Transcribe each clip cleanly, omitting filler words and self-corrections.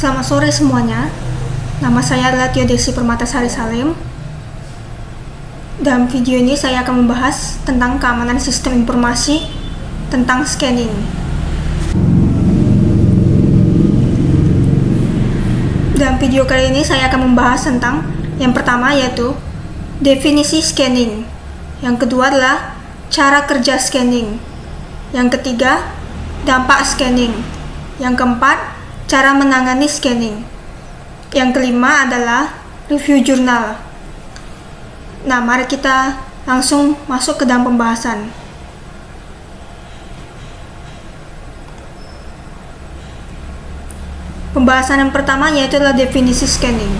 Selamat sore semuanya. Nama saya adalah Tio Desi Permatasari Salim. Dalam video ini saya akan membahas tentang keamanan sistem informasi tentang scanning. Dalam video kali ini saya akan membahas tentang yang pertama yaitu definisi scanning. Yang kedua adalah cara kerja scanning. Yang ketiga, dampak scanning. Yang keempat, cara menangani scanning. Yang kelima adalah review jurnal. Nah, mari kita langsung masuk ke dalam pembahasan. Pembahasan yang pertama yaitu adalah definisi scanning.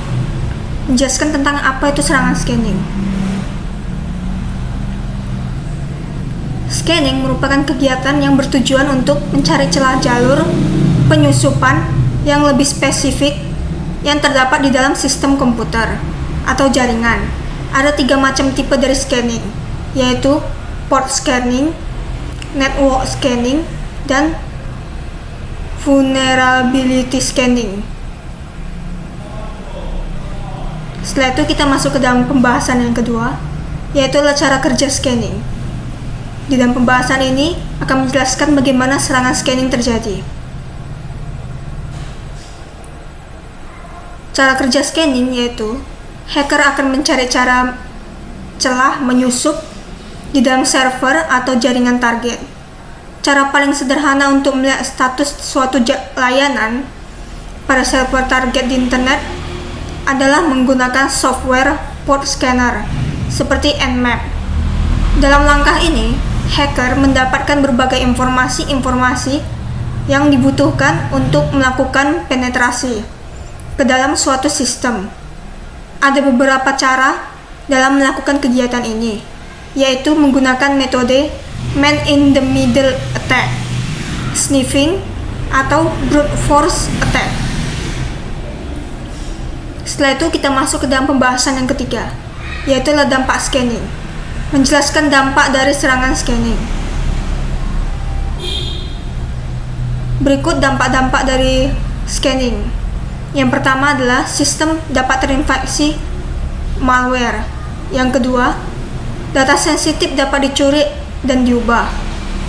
Menjelaskan tentang apa itu serangan scanning. Scanning merupakan kegiatan yang bertujuan untuk mencari celah jalur penyusupan yang lebih spesifik yang terdapat di dalam sistem komputer atau jaringan. Ada 3 macam tipe dari scanning, yaitu port scanning, network scanning, dan vulnerability scanning. Setelah itu kita masuk ke dalam pembahasan yang kedua, yaitu adalah cara kerja scanning. Di dalam pembahasan ini akan menjelaskan bagaimana serangan scanning terjadi. Cara kerja scanning yaitu hacker akan mencari cara celah menyusup di dalam server atau jaringan target. Cara paling sederhana untuk melihat status suatu layanan pada server target di internet adalah menggunakan software port scanner seperti Nmap. Dalam langkah ini, hacker mendapatkan berbagai informasi yang dibutuhkan untuk melakukan penetrasi ke dalam suatu sistem. Ada beberapa cara dalam melakukan kegiatan ini, yaitu menggunakan metode man-in-the-middle attack, sniffing, atau brute force attack. Setelah itu kita masuk ke dalam pembahasan yang ketiga, yaitu adalah dampak scanning. Menjelaskan dampak dari serangan scanning. Berikut dampak-dampak dari scanning. Yang pertama adalah sistem dapat terinfeksi malware. Yang kedua, data sensitif dapat dicuri dan diubah.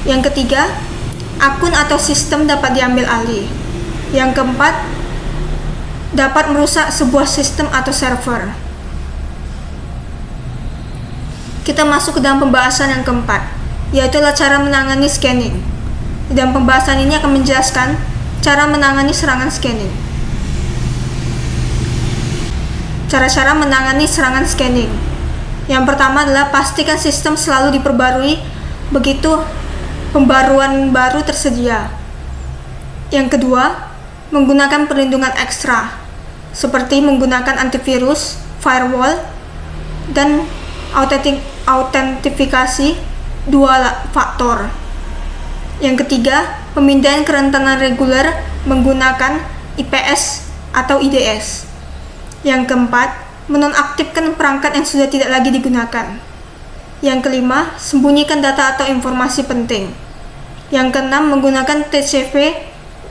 Yang ketiga, akun atau sistem dapat diambil alih. Yang keempat, dapat merusak sebuah sistem atau server. Kita masuk ke dalam pembahasan yang keempat, yaitu cara menangani scanning. Di dalam pembahasan ini akan menjelaskan cara menangani serangan scanning. Cara-cara menangani serangan scanning. Yang pertama adalah pastikan sistem selalu diperbarui begitu pembaruan baru tersedia. Yang kedua, menggunakan perlindungan ekstra seperti menggunakan antivirus, firewall, dan autentifikasi 2 faktor. Yang ketiga, pemindahan kerentanan reguler menggunakan IPS atau IDS. Yang keempat, menonaktifkan perangkat yang sudah tidak lagi digunakan. Yang kelima, sembunyikan data atau informasi penting. Yang keenam, menggunakan TCP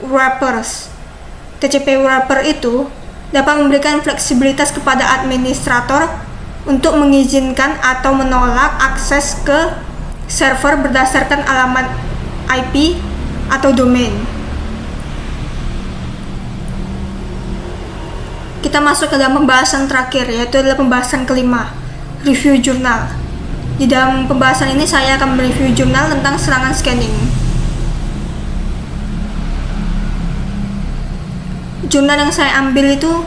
wrappers. TCP wrapper itu dapat memberikan fleksibilitas kepada administrator untuk mengizinkan atau menolak akses ke server berdasarkan alamat IP atau domain. Kita masuk ke dalam pembahasan terakhir, yaitu adalah pembahasan kelima, review jurnal. Di dalam pembahasan ini saya akan mereview jurnal tentang serangan scanning. Jurnal yang saya ambil itu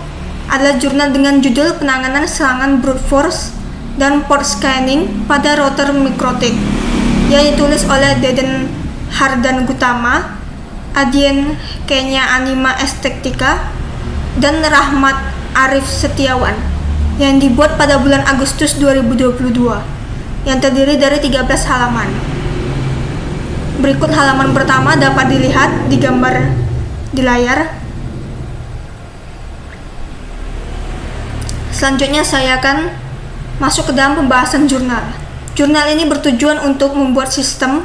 adalah jurnal dengan judul Penanganan Serangan Brute Force dan Port Scanning pada Router Mikrotik, yang ditulis oleh Deden Hardan Gutama, Adien Kenya Anima Estetika, dan Rahmat Arif Setiawan, yang dibuat pada bulan Agustus 2022, yang terdiri dari 13 halaman. Berikut halaman pertama dapat dilihat di gambar di layar. Selanjutnya saya akan masuk ke dalam pembahasan jurnal. Jurnal ini bertujuan untuk membuat sistem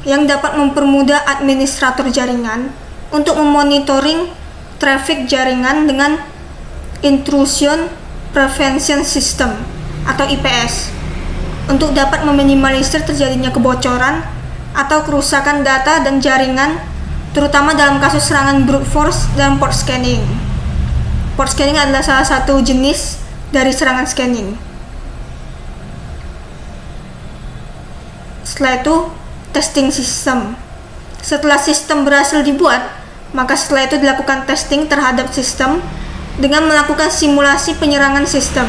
yang dapat mempermudah administrator jaringan untuk memonitoring traffic jaringan dengan Intrusion Prevention System atau IPS untuk dapat meminimalisir terjadinya kebocoran atau kerusakan data dan jaringan, terutama dalam kasus serangan brute force dan port scanning. Port scanning adalah salah satu jenis dari serangan scanning. Setelah itu, testing sistem. Setelah sistem berhasil dibuat, maka setelah itu dilakukan testing terhadap sistem dengan melakukan simulasi penyerangan sistem.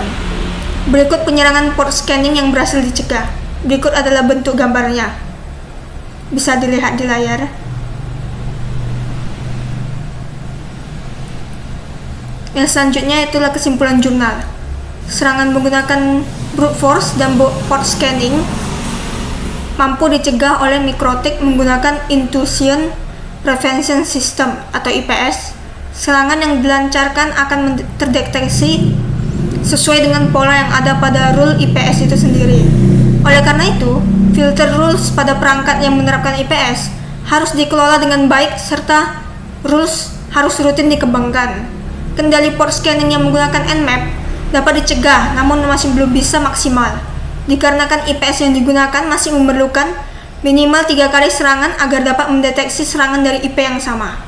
Berikut penyerangan port scanning yang berhasil dicegah. Berikut adalah bentuk gambarnya. Bisa dilihat di layar. Yang selanjutnya itulah kesimpulan jurnal. Serangan menggunakan brute force dan port scanning mampu dicegah oleh Mikrotik menggunakan Intrusion Prevention System atau IPS. Serangan yang dilancarkan akan terdeteksi sesuai dengan pola yang ada pada rule IPS itu sendiri. Oleh karena itu, filter rules pada perangkat yang menerapkan IPS harus dikelola dengan baik serta rules harus rutin dikembangkan. Kendali port scanning yang menggunakan Nmap dapat dicegah namun masih belum bisa maksimal, dikarenakan IPS yang digunakan masih memerlukan minimal 3 kali serangan agar dapat mendeteksi serangan dari IP yang sama.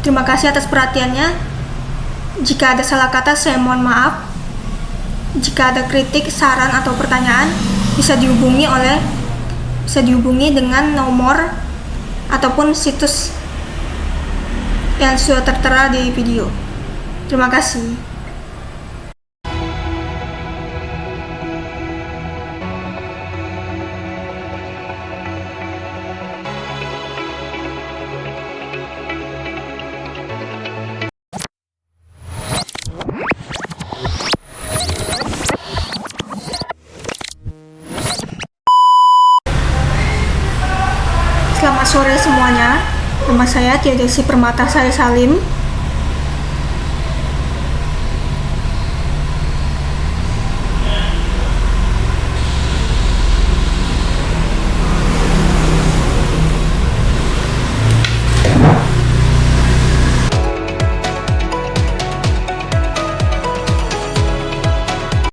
Terima kasih atas perhatiannya. Jika ada salah kata, saya mohon maaf. Jika ada kritik, saran, atau pertanyaan, bisa dihubungi dengan nomor ataupun situs yang sudah tertera di video. Terima kasih. Selamat sore semuanya. Nama saya Tiadesi Permata Sari Salim.